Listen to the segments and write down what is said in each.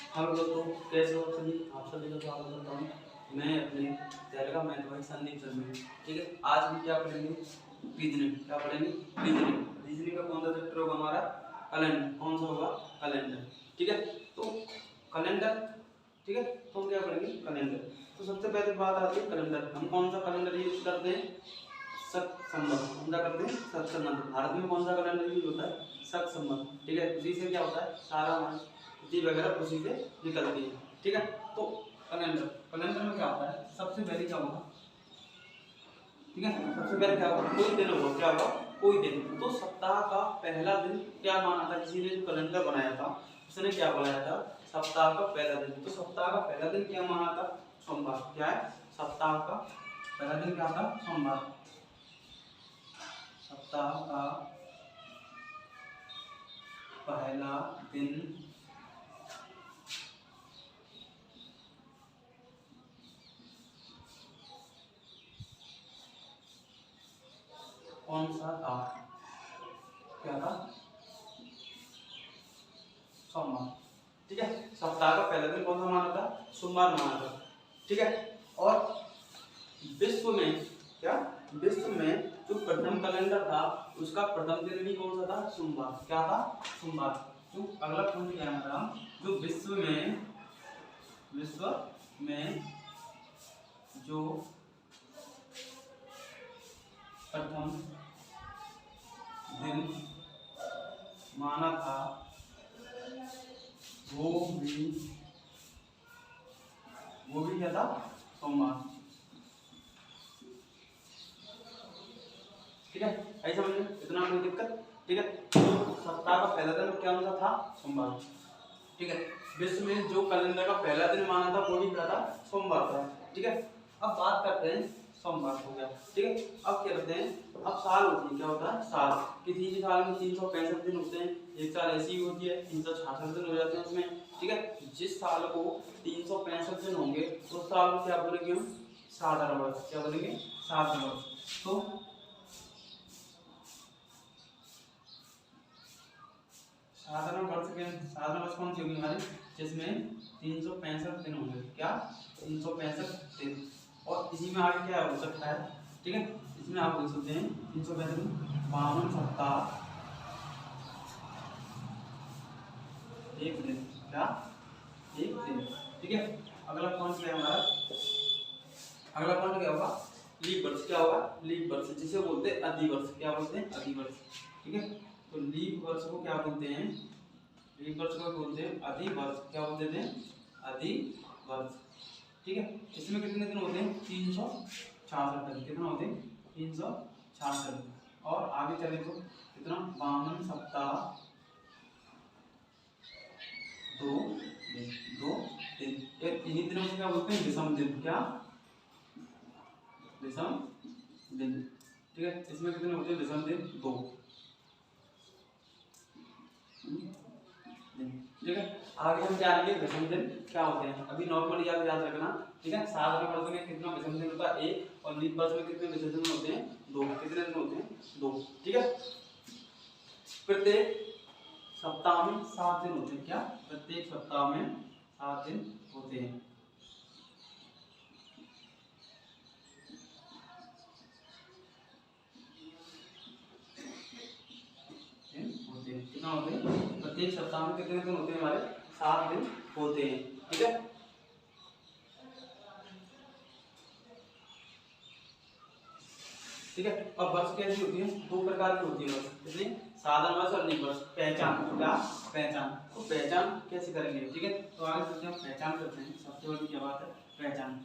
Hello दोस्तों, कैसे हो सभी? आप सभी का स्वागत करता हूँ मैं अपने चैनल का मैथमेटिक्स संदीप सर में। ठीक है, आज हम क्या पढ़ेंगे? रीजनिंग। क्या पढ़ेंगे? रीजनिंग। रीजनिंग का कौन सा चैप्टर होगा हमारा? कैलेंडर। कौन सा होगा? कैलेंडर। ठीक है, तो कैलेंडर, ठीक है, तो हम क्या पढ़ेंगे? कैलेंडर। तो सबसे पहले बात आती है कैलेंडर। हम कौन सा कैलेंडर यूज करते हैं? शक संबंध। हम क्या करते हैं? शक संबंध। भारत में कौन सा कैलेंडर यूज होता है? शक संबंध। ठीक है, उसी से क्या होता है? सारा तिथि वगैरह उसी से निकलती है। ठीक है, तो कैलेंडर, कैलेंडर में क्या होता है? सबसे पहले क्या होगा? ठीक है, सबसे पहले क्या होगा? कोई दिन होगा। क्या होगा? कोई दिन। तो सप्ताह का पहला दिन क्या माना था? किसी ने जो कैलेंडर बनाया था उसने क्या बनाया था? सप्ताह का पहला दिन। तो सप्ताह का पहला दिन क्या माना था? सोमवार। क्या है? सप्ताह का पहला दिन क्या था? सोमवार। सप्ताह का पहला दिन कौन सा था? क्या था? सोमवार। ठीक है, सप्ताह का पहला दिन कौन सा माना था? सोमवार माना था। ठीक है, और विश्व में क्या? विश्व में जो प्रथम कैलेंडर था उसका प्रथम दिन भी कौन सा था? सोमवार। क्या था? सोमवार। जो अगला पॉइंट क्या है हमारा? जो विश्व में जो प्रथम दिन माना था वो भी क्या था? सोमवार। ठीक है, ऐसे समझ में इतना कोई दिक्कत? ठीक है, तो सप्ताह का पहला दिन क्या सा था? सोमवार। ठीक है, विश्व में जो कैलेंडर का पहला दिन माना था वो भी क्या था? सोमवार था। ठीक है, अब बात करते हैं। सोमवार हो गया। ठीक है, अब क्या करते हैं? अब साल होती है। क्या होता है? साल। किसी भी साल में 365 दिन होते हैं। एक साल ऐसी ही होती है, 366 दिन हो जाते हैं उसमें। ठीक है, जिस साल को 365 दिन होंगे उस साल को क्या बोलेंगे हम? साधारण वर्ष। क्या बोलेंगे? साधारण वर्ष। तो साधारण वर्ष कौन सी होगी हमारी? जिसमें 365 दिन होंगे। क्या? 365 दिन। और इसी में आगे क्या हो सकता है? ठीक है, इसमें आप देख सकते हैं 365 52 सप्ताह एक दिन। क्या? एक दिन। ठीक है, अगला पॉइंट क्या है हमारा? अगला पॉइंट क्या होगा? लीप वर्ष। क्या होगा? लीप वर्ष, जिसे बोलते हैं अधिवर्ष। क्या बोलते हैं? अधिवर्ष। ठीक है, तो लीप वर्ष को क्या बोलते हैं? लीप वर्ष को बोलते हैं अधिवर्ष। क्या बोलते हैं? अधिवर्ष। ठीक है, इसमें कितने दिन होते हैं? 366 दिन। कितना होते हैं? 366। और आगे चले तो कितना? 52 सप्ताह 2 दिन। इन्हीं दिनों को क्या बोलते हैं? विषम दिन। क्या? विषम दिन। ठीक है, इसमें कितने होते हैं? विषम दिन 2 दिन। ठीक है, आगे हम जानेंगे विषम दिन क्या होते हैं। अभी नॉर्मल याद रखना। ठीक है, साधारण वर्ष में कितना विषम दिन होता है? 1। और लीप वर्ष में कितने विषम दिन होते हैं? 2। कितने दिन होते हैं? 2। ठीक है, प्रत्येक सप्ताह में 7 दिन होते हैं। क्या? प्रत्येक सप्ताह में 7 दिन होते हैं। कितना होते हैं? प्रत्येक सप्ताह में कितने दिन होते हैं हमारे? 7 दिन होते हैं। ठीक है, ठीक है, अब वर्ष कैसी होती है? 2 प्रकार की होती है वर्ष। कितनी? साधारण वर्ष और लीप वर्ष। पहचान। क्या? पहचान। तो पहचान कैसे करेंगे? ठीक है, तो आगे चलते हैं, पहचान करते हैं। सबसे बड़ी क्या बात है? पहचान।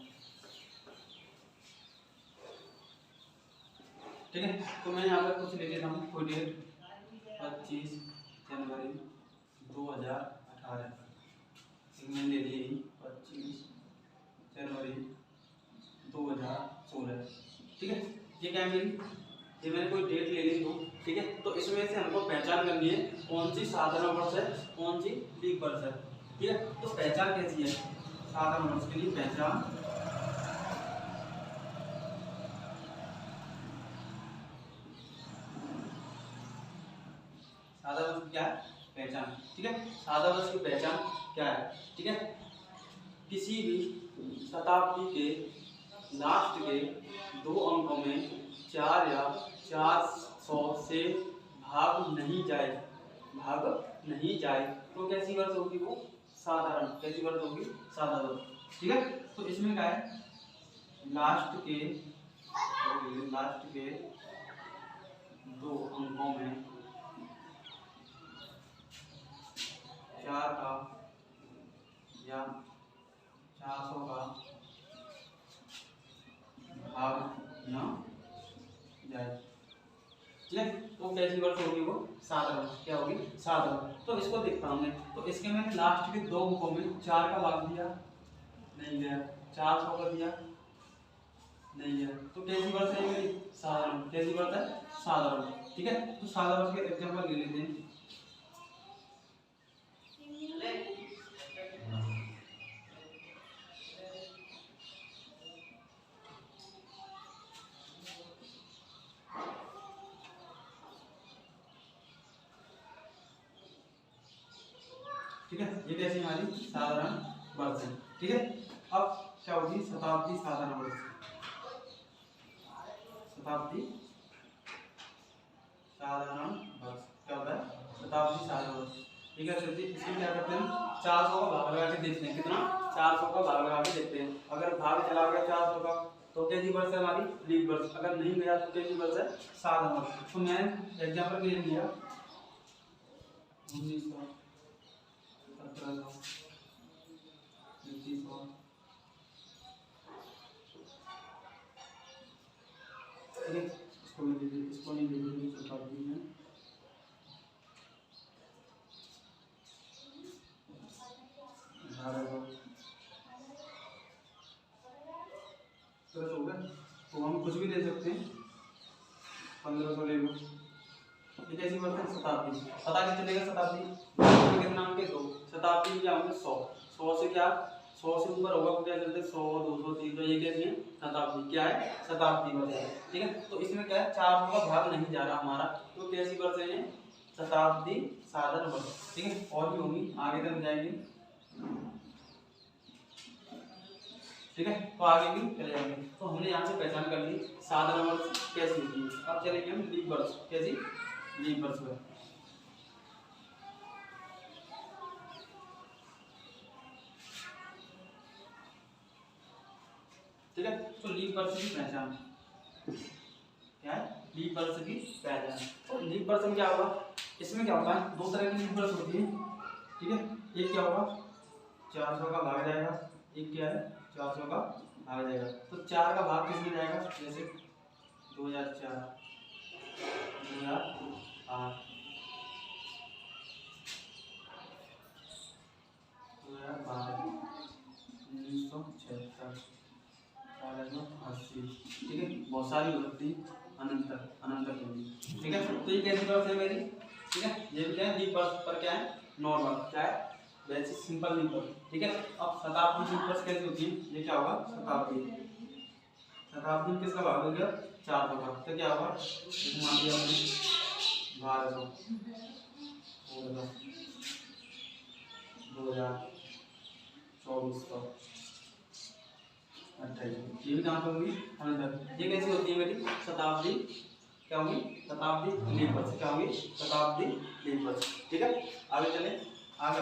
ठीक है, तो मैं यहाँ पर कुछ ले लेता हूँ। कोई डेट 25 जनवरी 2018। मैंने ले ली 25 जनवरी 2016। ठीक है, ये क्या है मेरी? ये मैंने कोई डेट ले ली हूँ। ठीक है, तो इसमें से हमको पहचान करनी है कौन सी साधारण वर्ष है, कौन सी लीप वर्ष है। ठीक है, तो पहचान कैसी है? साधारण वर्ष के लिए पहचान साधारण वर्ष क्या है? पहचान, ठीक है। सादा वर्ष की पहचान क्या है, ठीक है, किसी भी शताब्दी के लास्ट के 2 अंकों में 4 या 400 से भाग नहीं जाए, भाग नहीं जाए तो कैसी वर्ष होगी वो, साधारण, कैसी वर्ष होगी, साधारण, ठीक है। तो इसमें क्या है, लास्ट के 2 अंकों में 4 का या 400 का भाग न जाए, ठीक है। तो कैसी वर्ष होगी वो, साधारण, क्या होगी, साधारण। तो इसको देखता हूँ मैं, तो इसके मैंने लास्ट के 2 अंकों में 4 का भाग दिया, नहीं गया, 400 का दिया, नहीं गया, तो कैसी वर्ष है मेरी, साधारण, कैसी वर्ष है, साधारण, ठीक है। तो साधारण के एग्जांपल ले लेते हैं, ठीक है। ये कैसी हमारी साधारण वर्ष है, ठीक है। अब क्या होगी, शताब्दी साधारण वर्ष, शताब्दी साधारण वर्ष क्या होता है, शताब्दी साधारण वर्ष, ठीक है। इसमें क्या करते हैं, 400 का भाग लगा के देखते हैं, कितना, 400 का भाग लगा के देखते हैं, अगर भाग चला गया 400 का तो कैसी वर्ष है हमारी, लीप वर्ष, अगर नहीं गया तो कैसी वर्ष है, साधारण वर्ष। तो मैं एग्जाम्पल के लिए लिया 1900, 1700, 2100, इसको नहीं लीजिए शताब्दी में, हो गया। तो हम कुछ भी ले सकते हैं, 1500 ले लो, ये कैसी वर्ष है, शताब्दी, पता कैसे चलेगा शताब्दी, कितना अंक के 2, शताब्दी क्या होंगे 100, 100 से क्या, 100 से ऊपर होगा तो क्या चलते 100, 200, 300, ये कैसी है, शताब्दी, क्या है, शताब्दी वर्ष है, ठीक है। तो इसमें क्या है, 400 का भाग नहीं जा रहा हमारा, तो कैसी वर्ष है, शताब्दी साधारण वर्ष, ठीक है। और भी होंगी, आगे तक जाएंगे, ठीक है। तो आगे भी चले जाएंगे। तो हमने यहाँ से पहचान कर ली साधारण वर्ष कैसी होती है। अब चलेंगे हम लीप वर्ष, कैसी, लीप वर्ष में, ठीक है। तो लीप वर्ष की पहचान क्या है, लीप वर्ष की पहचान। तो लीप वर्ष में क्या होगा, इसमें क्या होता है, 2 तरह की लीप वर्ष होती है, ठीक है। एक क्या होगा, 400 का भाग जाएगा, एक क्या है, 400 का भाग जाएगा। तो 4 का भाग किस में जाएगा, जैसे 2004, 2008, 2012, 1976, 80, ठीक है। बहुत सारी हो सकती अनंत के लिए, ठीक है। तो ये कैसी वर्ष है मेरी, ठीक है। ये भी क्या है, लीप वर्ष पर क्या है, नॉर्मल, क्या है, वैसे सिंपल लीप वर्ष, ठीक है। अब शताब्दी लीप वर्ष कैसी होती है, ये क्या होगा, शताब्दी, शताब्दी किसका भाग हो गया, 400 का, तो क्या होगा, मान लिया हमने 1200, 2024, 28, ये भी कहाँ पे होगी, अनंत। ये कैसी होती है मेरी शताब्दी, क्या होगी, शताब्दी लीप वर्ष, क्या होगी, शताब्दी लीप वर्ष, ठीक है। आगे चले, आगे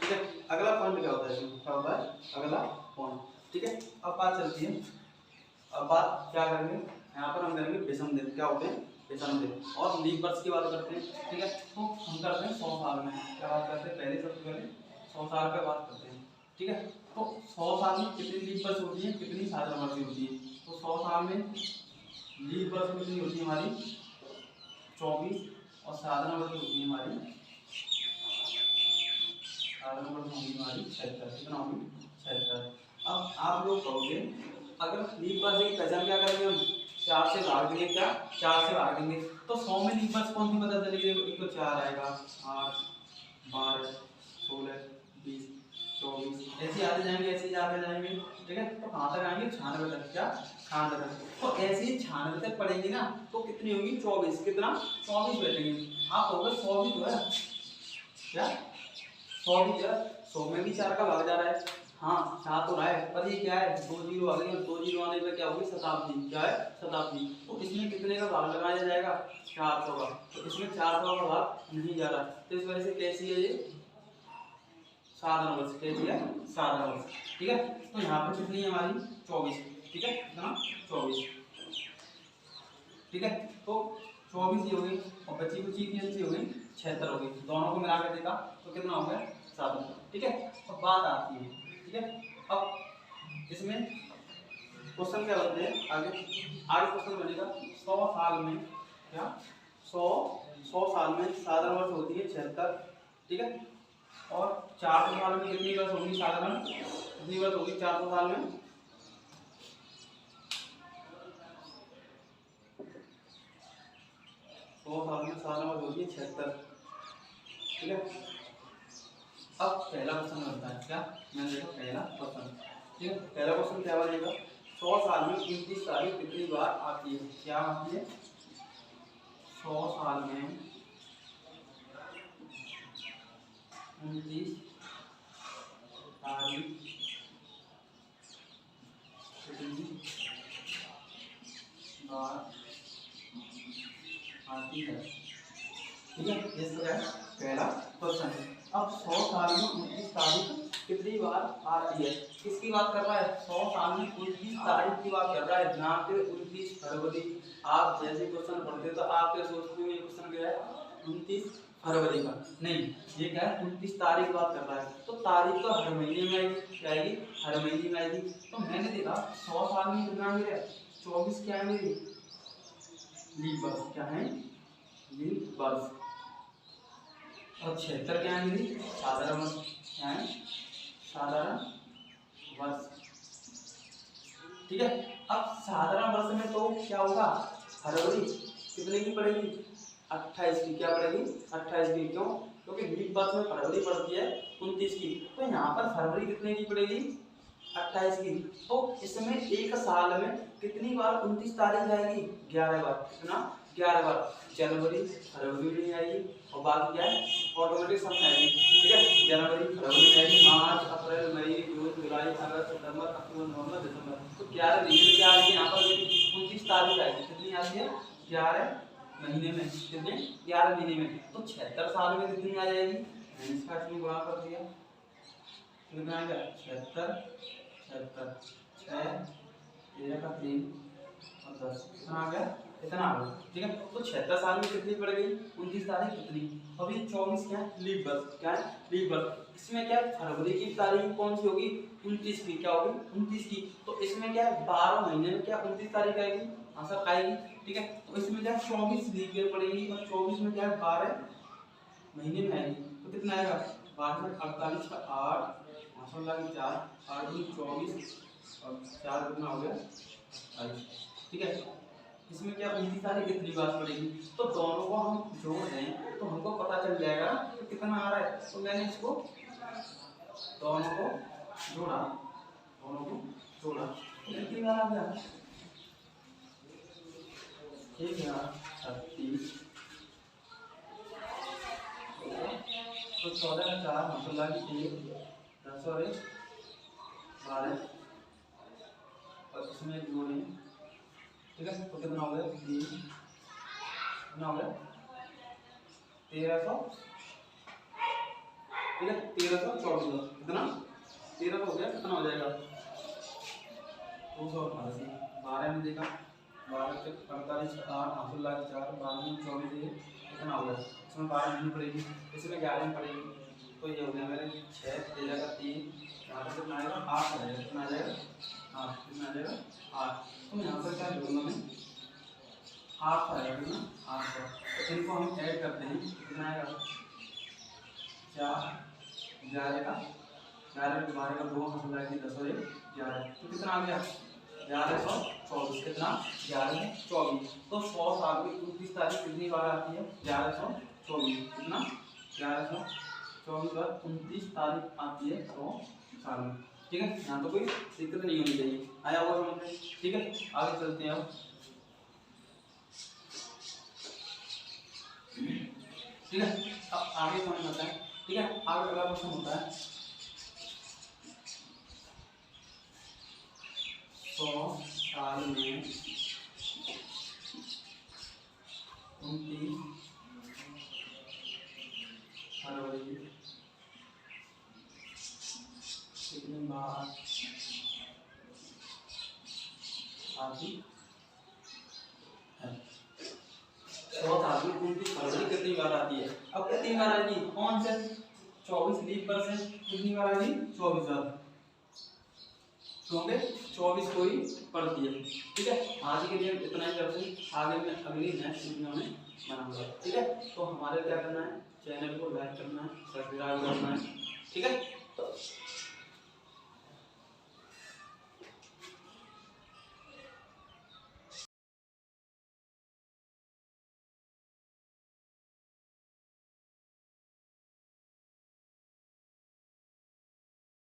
ठीक है। अगला पॉइंट क्या होता है, क्या होता है अगला पॉइंट, ठीक है। अब बात चलती है, अब बात क्या करेंगे, यहाँ पर हम करेंगे विषम दिन, क्या होते हैं, विषम दिन, और लीप वर्ष की बात करते हैं, ठीक है। तो हम करते हैं 100 साल में, क्या बात करते हैं, पहले सबसे पहले 100 साल पे बात करते हैं, ठीक है। तो 100 साल में कितनी लीप वर्ष होती है, कितनी साधारण वर्ष होती है, तो 100 साल में लीप वर्ष कितनी होती है हमारी, 24, और साधारण वर्ष होती है हमारी, साधारण वर्ष होगी हमारी 76, कितना होगी, 76। अब आप लोग कहोगे अगर लीप वर्ष की पहचान क्या करेंगे हम, 4 से भाग देंगे, क्या 4 से भाग देंगे, तो 100 में लीप वर्ष कौन सी पता चलेगी, एक तो 4 आएगा, 8, 12, 16, 20, 24 ऐसे आते जाएंगे, ऐसे ही आते जाएंगे, ठीक है। तो कहाँ तक आएंगे? 96 तक। क्या? 96 तक। तो ऐसे ही 96 तक पढ़ेंगे ना तो कितनी होगी? 24। कितना? 24 बैठेंगे। आप कहोगे 100 भी तो है, क्या 100 भी क्या? 100 में भी 4 का भाग जा रहा है, हाँ 4 तो रहा है, पर ये क्या है? 2 जीरो आ गई, 2 जीरो आने पर क्या होगी? शताब्दी। क्या है? शताब्दी। तो इसमें कितने का भाग लगाया जाएगा? 400 का। तो इसमें 400 का भाग नहीं जा रहा, तो इस वजह से कैसी है ये? साधारण वर्ष। कैसी है? साधारण वर्ष, ठीक है। तो यहाँ पर कितनी है हमारी? 24, ठीक है। कितना? 24, ठीक है। तो 24 ही हो गई और बची कुछ की हो गई 76 हो गई। दोनों को मिलाकर देखा तो कितना हो गया? 7, ठीक है। अब बात आती है, ठीक है। अब इसमें क्वेश्चन क्या बनते हैं आगे? आगे क्वेश्चन बनेगा 100 साल में, क्या 100 साल में साधारण वर्ष होती है 76, ठीक है। और 400 साल में कितनी वर्ष होगी साधारण? कितनी वर्ष होगी 400 साल में? 100 साल में साधारण वर्ष होगी 76, ठीक है। अब पहला क्वेश्चन बनता है, क्या? मैंने देखा पहला क्वेश्चन, ठीक है। पहला क्वेश्चन क्या बनेगा? 100 साल में 29 तारीख कितनी बार आती है? क्या आती है? 100 साल में 29 तारीख कितनी बार आती है, ठीक है। ये सब है पहला क्वेश्चन है। अब 100 साल में 29 तारीख कितनी बार आती है? किसकी बात कर रहा है? 100 साल में 29 तारीख की बात कर रहा है, ना कि 29 फरवरी। आप जैसे क्वेश्चन पढ़ते तो आप क्या सोचते हो ये क्वेश्चन क्या है? 29 फरवरी का नहीं, ये क्या है? 29 तारीख बात कर रहा है। तो तारीख तो हर महीने में आएगी, क्या आएगी? हर महीने में आएगी। तो मैंने देखा 100 साल में कितना मेरे 24 क्या है मेरी? लीप वर्ष। क्या है? लीप वर्ष। और 76 क्या है मेरी? साधारण वर्ष। क्या है? साधारण वर्ष, ठीक है। अब साधारण वर्ष में तो क्या होगा? फरवरी कितने की पड़ेगी? 28 की। क्या पड़ेगी? 28 की। क्यों? क्योंकि लीप वर्ष में फरवरी पड़ती है 29 की, तो यहाँ पर फरवरी कितने की पड़ेगी? 28 की। तो इसमें एक साल में कितनी बार 29 तारीख आएगी? 11 बार। कितना? 11 बार। जनवरी फरवरी में आएगी और बाकी क्या है? ऑटोमेटिक समय आएगी, ठीक है। जनवरी फरवरी में आएगी, मार्च अप्रैल मई जून जुलाई अगस्त सितंबर अक्टूबर नवंबर दिसंबर। तो 11 महीने में क्या आएगी? यहाँ पर 29 तारीख आएगी। कितनी आती है? 11 महीने में। कितने? 11 महीने में। तो 76 साल में कितनी आ जाएगी? मैंने इसका इसमें गुणा कर दिया, कितना आएगा? 76 6 13 का 3 और 10 कितना आ गया? इतना आ गया, ठीक है। तो 76 साल में कितनी पड़ गई? 29 तारीख कितनी? अब ये 24 क्या है? लीप वर्ष। क्या है? लीप वर्ष। इसमें क्या है? फरवरी की तारीख कौन सी होगी? 29 की। क्या होगी? 29 की। तो इसमें क्या है? 12 महीने में क्या 29 तारीख आएगी? हाँ सर आएगी, ठीक है। तो इसमें क्या 24 लीप ईयर पड़ेगी और 24 में क्या है? 12 महीने में आएगी। तो कितना आएगा? 12 में 48 का 8 5 लगा 4 8 दूनी 24 और 4 कितना हो गया? 28, ठीक है। इसमें क्या 29 तारीख कितनी बार पड़ेगी? तो दोनों को हम जोड़ दें तो हमको पता चल जाएगा कि कितना आ रहा है। तो मैंने इसको दोनों को जोड़ा, तो कितनी बार आ गया? 1036। तो 14 का 4 मतलब कि 10 और 1 12 और इसमें जोड़ें, ठीक है। तो कितना हो गया? 3 कितना हो गया? 1300, ठीक है। 1324 कितना? 1300 हो गया। कितना हो जाएगा? 288। 12 में देखा 12 से 48 8 हासिल लाख 4 12 में 24 कितना हो गया? इसमें 12 नहीं पड़ेगी, इसमें 11 में पड़ेगी। तो ये हो गया मेरे 6 13 का 3 यहाँ पर कितना आएगा? 8 आ जाएगा। कितना आ जाएगा? 8 कितना आ जाएगा? 8। तो यहाँ पर क्या जोड़ना में 8 आएगा, कितना? 8 का। तो इनको हम ऐड करते हैं, कितना आएगा? 4 11 का 11 के 12 का 2 हासिल लाख 10 और 1 11। तो कितना आ गया? 1124। कितना? 1124। तो 100 साल में 29 तारीख कितनी बार आती है? 1124। कितना? 1124 24 और 29 तारीख आती है 100 साल में। ठीक है, यहाँ तो कोई दिक्कत नहीं होनी चाहिए। आया हुआ समझ में? ठीक है, आगे चलते हैं अब। ठीक है, अब आगे समझ आता है। ठीक है, आगे अगला क्वेश्चन होता है 100 साल में 29 फरवरी कितनी बार आती है? 100 साल में 29 फरवरी कितनी बार आती है? अब कितनी बार आएगी? कौन से 24 लीप पर से कितनी बार आएगी? 24 बार, क्योंकि 24 को ही पड़ती है। ठीक है, आज के लिए इतना ही करते हैं, आगे में अगली नेक्स्ट वीडियो में बनाऊंगा। ठीक है, तो हमारे क्या करना है, चैनल को लाइक करना है, सब्सक्राइब करना है। ठीक है।